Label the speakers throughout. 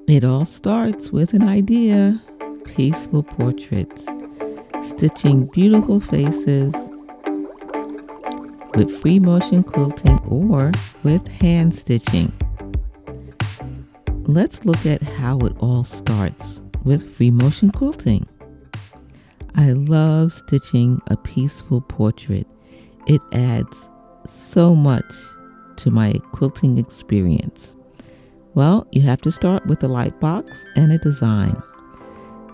Speaker 1: It all starts with an idea: peaceful portraits, stitching beautiful faces with free motion quilting or with hand stitching. Let's look at how it all starts with free motion quilting. I love stitching a peaceful portrait. It adds so much to my quilting experience. Well, you have to start with a light box and a design.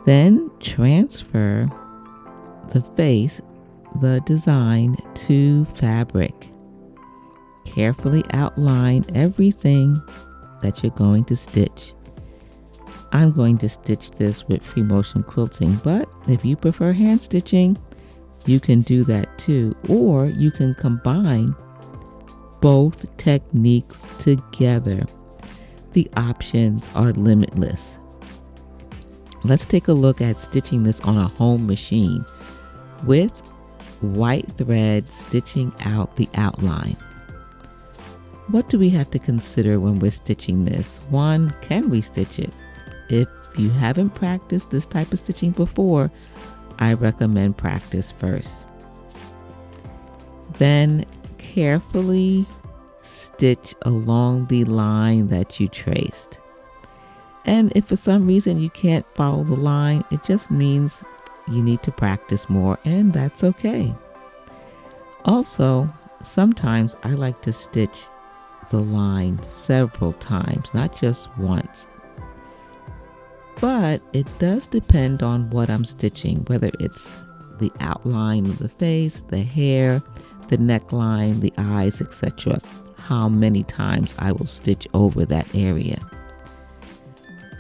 Speaker 1: Then transfer the face, the design, to fabric. Carefully outline everything that you're going to stitch. I'm going to stitch this with free motion quilting, but if you prefer hand stitching, you can do that too, or you can combine both techniques together. The options are limitless. Let's take a look at stitching this on a home machine with white thread, stitching out the outline. What do we have to consider when we're stitching this? One, can we stitch it? If you haven't practiced this type of stitching before, I recommend practice first. Then carefully stitch along the line that you traced. And if for some reason you can't follow the line, it just means you need to practice more, and that's okay. Also, sometimes I like to stitch the line several times, not just once. But it does depend on what I'm stitching, whether it's the outline of the face, the hair, the neckline, the eyes, etc. How many times I will stitch over that area.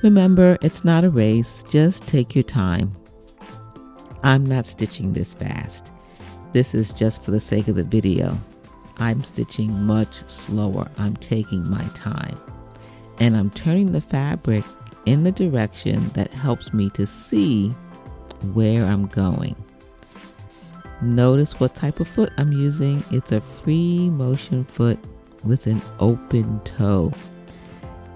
Speaker 1: Remember, it's not a race, just take your time. I'm not stitching this fast. This is just for the sake of the video. I'm stitching much slower. I'm taking my time. And I'm turning the fabric in the direction that helps me to see where I'm going. Notice what type of foot I'm using. It's a free motion foot with an open toe.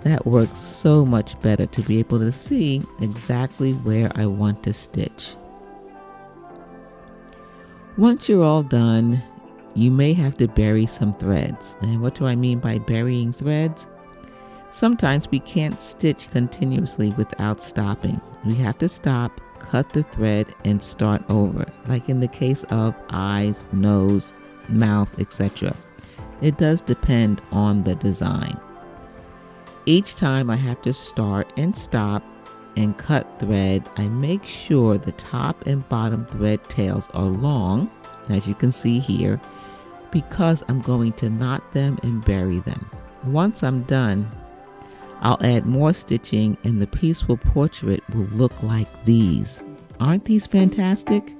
Speaker 1: That works so much better to be able to see exactly where I want to stitch. Once you're all done, you may have to bury some threads. And what do I mean by burying threads? Sometimes we can't stitch continuously without stopping. We have to stop, cut the thread, and start over, like in the case of eyes, nose, mouth, etc. It does depend on the design. Each time I have to start and stop and cut thread, I make sure the top and bottom thread tails are long, as you can see here, because I'm going to knot them and bury them. Once I'm done, I'll add more stitching and the peaceful portrait will look like these. Aren't these fantastic?